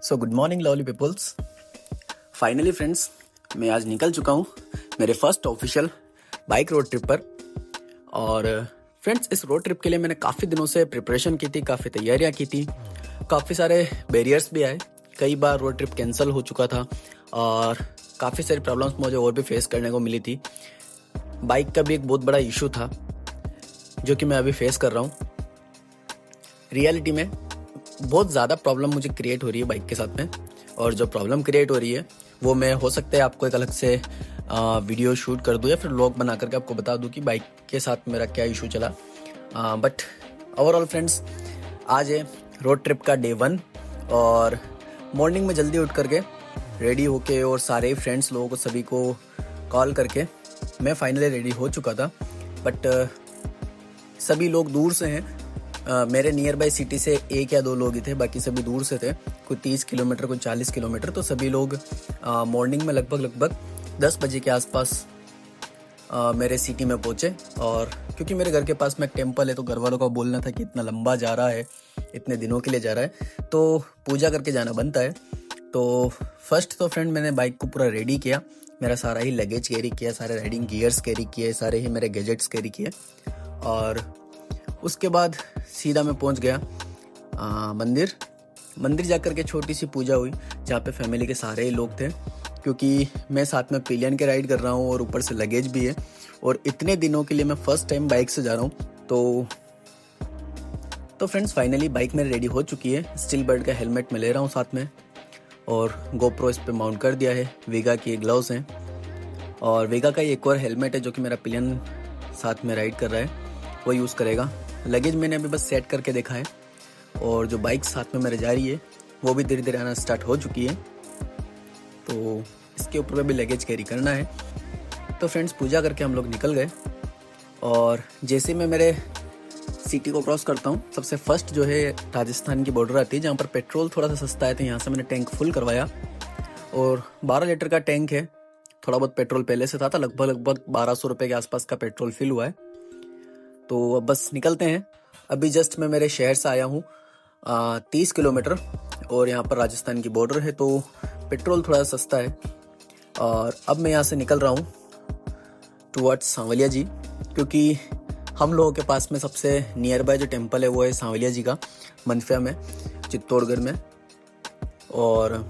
सो good morning lovely peoples. Finally friends, मैं आज निकल चुका हूँ मेरे first official bike road trip पर। और फ्रेंड्स, इस रोड ट्रिप के लिए मैंने काफ़ी दिनों से प्रिपरेशन की थी, काफ़ी तैयारियाँ की थी, काफ़ी सारे बैरियर्स भी आए, कई बार रोड ट्रिप कैंसिल हो चुका था और काफ़ी सारी प्रॉब्लम्स मुझे और भी फेस करने को मिली थी। बाइक का भी एक बहुत बड़ा इशू था जो कि मैं अभी फेस कर रहा हूँ। रियलिटी में बहुत ज़्यादा प्रॉब्लम मुझे क्रिएट हो रही है बाइक के साथ में, और जो प्रॉब्लम क्रिएट हो रही है वो मैं हो सकता है आपको एक अलग से वीडियो शूट कर दूँ या फिर व्लॉग बना करके आपको बता दूँ कि बाइक के साथ मेरा क्या इशू चला। बट ओवरऑल फ्रेंड्स, आज है रोड ट्रिप का डे 1 और मॉर्निंग में जल्दी उठ करके रेडी होके और सारे फ्रेंड्स लोगों को सभी को कॉल करके मैं फाइनली रेडी हो चुका था। बट सभी लोग दूर से हैं, मेरे नियर बाई सिटी से 1 या 2 लोग ही थे, बाकी सभी दूर से थे, कोई 30 किलोमीटर कोई 40 किलोमीटर। तो सभी लोग मॉर्निंग में लगभग 10 बजे के आसपास मेरे सिटी में पहुंचे। और क्योंकि मेरे घर के पास में एक टेम्पल है तो घर वालों का बोलना था कि इतना लंबा जा रहा है, इतने दिनों के लिए जा रहा है तो पूजा करके जाना बनता है। तो फर्स्ट तो फ्रेंड मैंने बाइक को पूरा रेडी किया, मेरा सारा ही लगेज कैरी किया, सारे राइडिंग गियर्स कैरी किए, सारे ही मेरे गैजेट्स कैरी किए। और उसके बाद सीधा मैं पहुंच गया मंदिर जाकर के छोटी सी पूजा हुई जहाँ पे फैमिली के सारे ही लोग थे, क्योंकि मैं साथ में पिलियन के राइड कर रहा हूँ और ऊपर से लगेज भी है और इतने दिनों के लिए मैं फर्स्ट टाइम बाइक से जा रहा हूँ। तो फ्रेंड्स, फाइनली बाइक मेरी रेडी हो चुकी है। स्टील बर्ड का हेलमेट मैं ले रहा हूँ साथ में और गोप्रो इस पे माउंट कर दिया है। वेगा की ग्लव्स हैं और वेगा का एक और हेलमेट है जो कि मेरा पिलियन साथ में राइड कर रहा है, वो यूज़ करेगा। लगेज मैंने अभी बस सेट करके देखा है और जो बाइक साथ में मेरे जा रही है वो भी धीरे धीरे आना स्टार्ट हो चुकी है, तो इसके ऊपर भी लगेज कैरी करना है। तो फ्रेंड्स, पूजा करके हम लोग निकल गए और जैसे मैं मेरे सिटी को क्रॉस करता हूँ, सबसे फर्स्ट जो है राजस्थान की बॉर्डर आती है जहाँ पर पेट्रोल थोड़ा सा सस्ता है। तो यहाँ से मैंने टैंक फुल करवाया और 12 लीटर का टैंक है, थोड़ा बहुत पेट्रोल पहले से था लगभग 1200 रुपये के आसपास का पेट्रोल फिल हुआ है। तो अब बस निकलते हैं। अभी जस्ट मैं मेरे शहर से आया हूँ 30 किलोमीटर और यहाँ पर राजस्थान की बॉर्डर है तो पेट्रोल थोड़ा सस्ता है। और अब मैं यहाँ से निकल रहा हूँ टुवर्ड्स सांवलिया जी, क्योंकि हम लोगों के पास में सबसे नियर बाय जो टेम्पल है वो है सांवलिया जी का, मनफिया में, चित्तौड़गढ़ में। और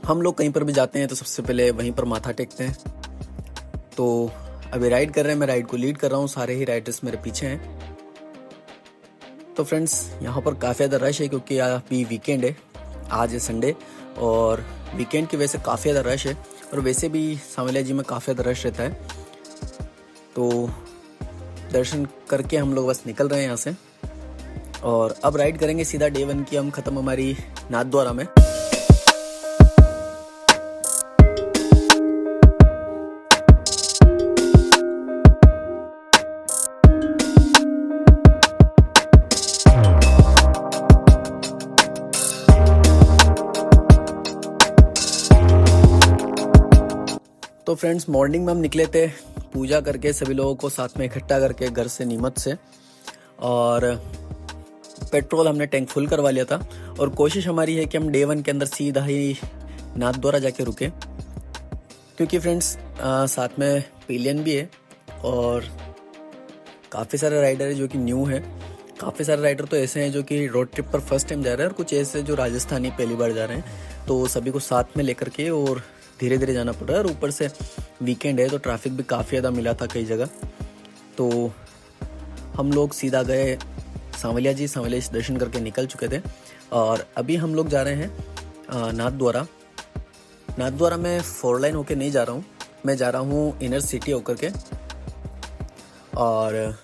हम लोग कहीं पर भी जाते हैं तो सबसे पहले वहीं पर माथा टेकते हैं। तो अभी राइड कर रहे हैं, मैं राइड को लीड कर रहा हूँ, सारे ही राइडर्स मेरे पीछे हैं। तो फ्रेंड्स, यहाँ पर काफ़ी ज़्यादा रश है क्योंकि अभी वीकेंड है, आज है संडे और वीकेंड की वजह से काफ़ी ज़्यादा रश है। और वैसे भी सांवलिया जी में काफ़ी ज़्यादा रश रहता है। तो दर्शन करके हम लोग बस निकल रहे हैं यहाँ से और अब राइड करेंगे सीधा डे 1 की हम ख़त्म हमारी नाथद्वारा में। तो फ्रेंड्स, मॉर्निंग में हम निकले थे पूजा करके, सभी लोगों को साथ में इकट्ठा करके घर से नीमच से, और पेट्रोल हमने टैंक फुल करवा लिया था। और कोशिश हमारी है कि हम डे 1 के अंदर सीधा ही नाथद्वारा जाके रुके, क्योंकि फ्रेंड्स साथ में पिलियन भी है और काफ़ी सारे राइडर है जो कि न्यू है। काफ़ी सारे राइडर तो ऐसे हैं जो कि रोड ट्रिप पर फर्स्ट टाइम जा रहे हैं और कुछ ऐसे जो राजस्थानी पहली बार जा रहे हैं। तो सभी को साथ में लेकर के और धीरे धीरे जाना पड़ रहा है। और ऊपर से वीकेंड है तो ट्रैफिक भी काफ़ी ज़्यादा मिला था कई जगह। तो हम लोग सीधा गए सांवलिया जी दर्शन करके निकल चुके थे और अभी हम लोग जा रहे हैं नाथद्वारा में 4 लाइन होके नहीं जा रहा हूँ, मैं जा रहा हूँ इनर सिटी होकर के। और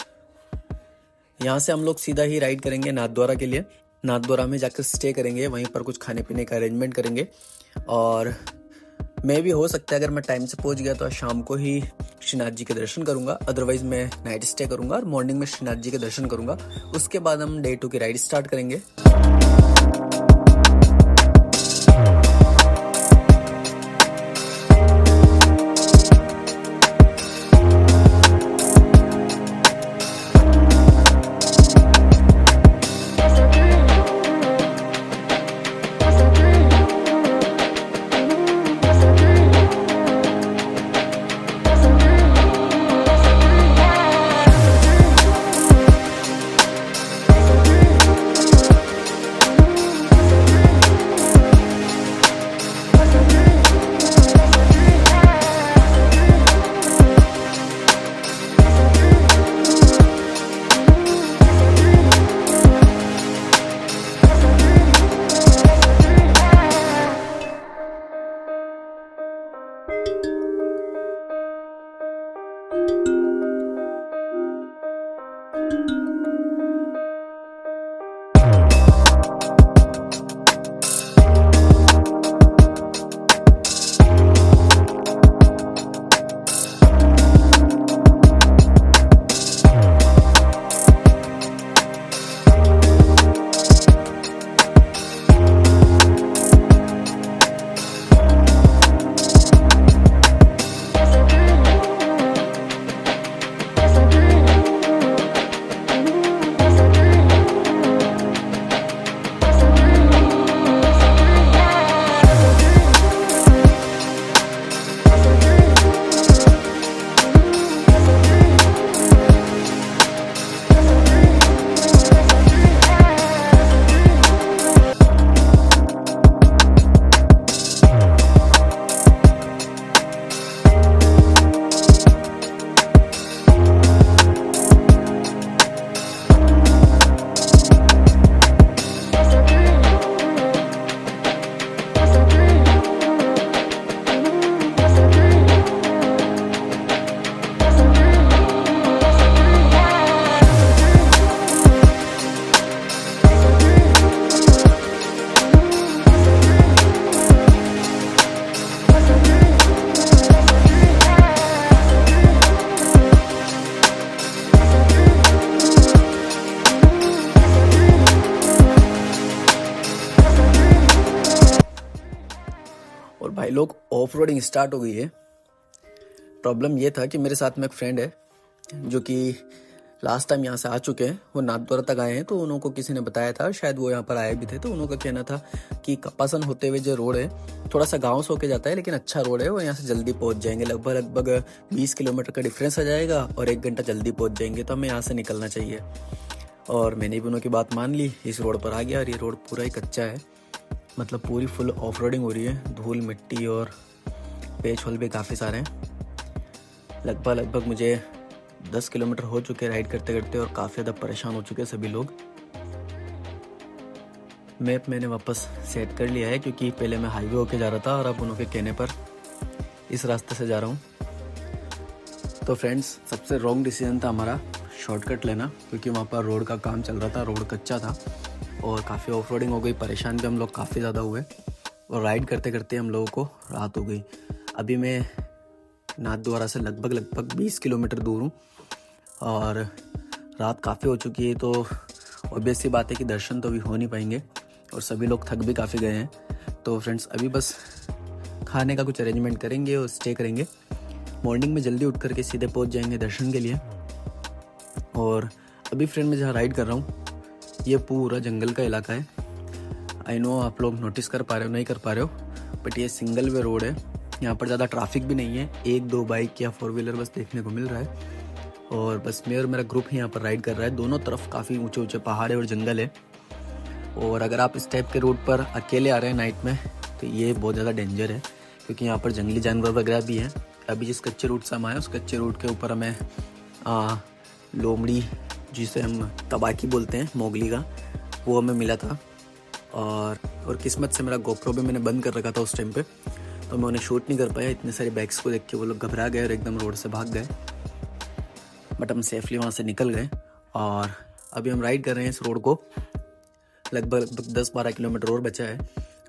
यहाँ से हम लोग सीधा ही राइड करेंगे नाथद्वारा के लिए। नाथद्वारा में जाकर स्टे करेंगे, वहीं पर कुछ खाने पीने का अरेंजमेंट करेंगे। और मैं भी हो सकता है अगर मैं टाइम से पहुंच गया तो शाम को ही श्रीनाथ जी के दर्शन करूंगा, अदरवाइज मैं नाइट स्टे करूंगा और मॉर्निंग में श्रीनाथ जी के दर्शन करूंगा। उसके बाद हम डे 2 की राइड स्टार्ट करेंगे। Yes, I do. और भाई लोग ऑफ रोडिंग स्टार्ट हो गई है। प्रॉब्लम ये था कि मेरे साथ में एक फ्रेंड है जो कि लास्ट टाइम यहाँ से आ चुके हैं, वो नाथद्वारा तक आए हैं। तो उन्हों को किसी ने बताया था, शायद वो यहाँ पर आए भी थे, तो उन्हों का कहना था कि कपासन होते हुए जो रोड है थोड़ा सा गांव से होके जाता है, लेकिन अच्छा रोड है, वो यहाँ से जल्दी पहुँच जाएंगे। लगभग 20 किलोमीटर का डिफरेंस आ जाएगा और 1 घंटा जल्दी पहुँच जाएंगे। तो हमें यहाँ से निकलना चाहिए और मैंने भी उन्हों की बात मान ली, इस रोड पर आ गया। और ये रोड पूरा ही कच्चा है, मतलब पूरी फुल ऑफ रोडिंग हो रही है, धूल मिट्टी और पेच होल भी काफ़ी सारे हैं। लगभग मुझे 10 किलोमीटर हो चुके राइड करते करते और काफ़ी ज़्यादा परेशान हो चुके सभी लोग। मैप मैंने वापस सेट कर लिया है क्योंकि पहले मैं हाईवे होके जा रहा था और अब उनके कहने पर इस रास्ते से जा रहा हूँ। तो फ्रेंड्स, सबसे रॉन्ग डिसीजन था हमारा शॉर्टकट लेना, क्योंकि वहाँ पर रोड का काम चल रहा था, रोड कच्चा था और काफ़ी ऑफ रोडिंग हो गई। परेशान भी हम लोग काफ़ी ज़्यादा हुए और राइड करते करते हम लोगों को रात हो गई। अभी मैं नाथद्वारा से लगभग 20 किलोमीटर दूर हूँ और रात काफ़ी हो चुकी है। तो ऑब्वियस सी बात है कि दर्शन तो अभी हो नहीं पाएंगे और सभी लोग थक भी काफ़ी गए हैं। तो फ्रेंड्स, अभी बस खाने का कुछ अरेंजमेंट करेंगे और स्टे करेंगे। मॉर्निंग में जल्दी उठ करके सीधे पहुंच जाएंगे दर्शन के लिए। और अभी फ्रेंड मैं जहाँ राइड कर रहा हूँ ये पूरा जंगल का इलाका है। आई नो आप लोग नोटिस कर पा रहे हो नहीं कर पा रहे हो, बट ये सिंगल वे रोड है, यहाँ पर ज़्यादा ट्रैफिक भी नहीं है। 1-2 बाइक या 4 व्हीलर बस देखने को मिल रहा है और बस मैं और मेरा ग्रुप ही यहाँ पर राइड कर रहा है। दोनों तरफ काफ़ी ऊंचे ऊंचे पहाड़ है और जंगल है। और अगर आप इस टाइप के रोड पर अकेले आ रहे हैं नाइट में तो ये बहुत ज़्यादा डेंजर है, क्योंकि यहाँ पर जंगली जानवर वगैरह भी हैं। अभी जिस कच्चे रूट से हम आए उस कच्चे रूट के ऊपर हमें लोमड़ी, जिसे हम तबाकी बोलते हैं, मोगली का, वो हमें मिला था। और किस्मत से मेरा गोप्रो भी मैंने बंद कर रखा था उस टाइम पे, तो मैं उन्हें शूट नहीं कर पाया। इतने सारे बैग्स को देख के वो लोग घबरा गए और एकदम रोड से भाग गए, बट हम सेफली वहाँ से निकल गए। और अभी हम राइड कर रहे हैं इस रोड को, लगभग 10-12 किलोमीटर और बचा है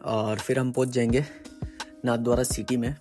और फिर हम पहुँच जाएंगे नाथद्वारा सिटी में।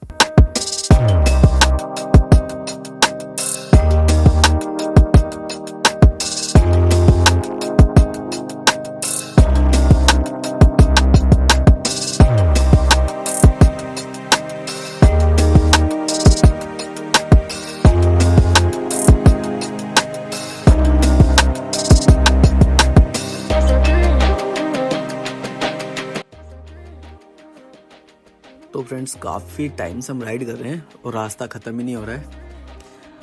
तो फ्रेंड्स, काफ़ी टाइम से हम राइड कर रहे हैं और रास्ता ख़त्म ही नहीं हो रहा है।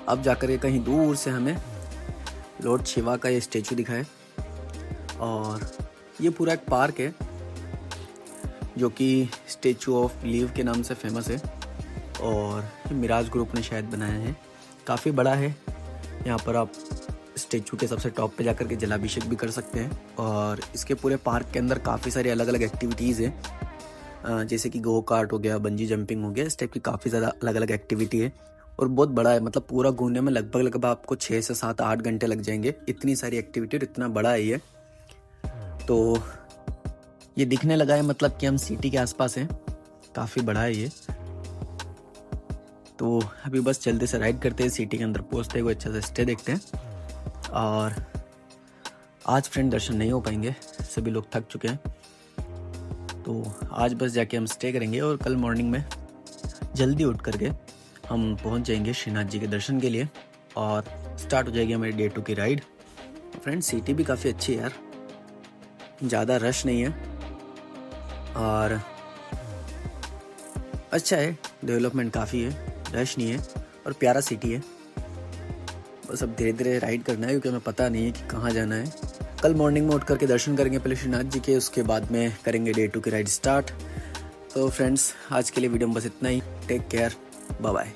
अब जाकर के कहीं दूर से हमें लॉर्ड शिवा का ये स्टेचू दिखा है और ये पूरा एक पार्क है जो कि स्टेचू ऑफ लीव के नाम से फेमस है और मिराज ग्रुप ने शायद बनाया है। काफ़ी बड़ा है, यहाँ पर आप स्टेचू के सबसे टॉप पे जाकर के जलाभिषेक भी कर सकते हैं। और इसके पूरे पार्क के अंदर काफ़ी सारी अलग अलग एक्टिविटीज़ हैं, जैसे कि गो कार्ट हो गया, बंजी जंपिंग हो गया, इस टाइप की काफ़ी ज़्यादा अलग अलग एक्टिविटी है और बहुत बड़ा है। मतलब पूरा घूमने में लगभग आपको 6 से 7-8 घंटे लग जाएंगे, इतनी सारी एक्टिविटी और इतना बड़ा है ये। तो ये दिखने लगा है मतलब कि हम सिटी के आसपास हैं, काफ़ी बड़ा है ये। तो अभी बस जल्दी से राइड करते हैं, सिटी के अंदर पहुँचते हुए अच्छा से स्टे देखते हैं। और आज फ्रेंड दर्शन नहीं हो पाएंगे, सभी लोग थक चुके हैं, तो आज बस जाके हम स्टे करेंगे और कल मॉर्निंग में जल्दी उठ करके हम पहुंच जाएंगे श्रीनाथ जी के दर्शन के लिए और स्टार्ट हो जाएगी हमारी डे 2 की राइड। फ्रेंड, सिटी भी काफ़ी अच्छी है यार, ज़्यादा रश नहीं है और अच्छा है, डेवलपमेंट काफ़ी है, रश नहीं है और प्यारा सिटी है। बस अब धीरे धीरे राइड करना है क्योंकि हमें पता नहीं है कि कहाँ जाना है। कल मॉर्निंग में उठ करके दर्शन करेंगे पहले श्रीनाथ जी के, उसके बाद में करेंगे डे 2 की राइड स्टार्ट। तो फ्रेंड्स, आज के लिए वीडियो में बस इतना ही। Take care, bye bye.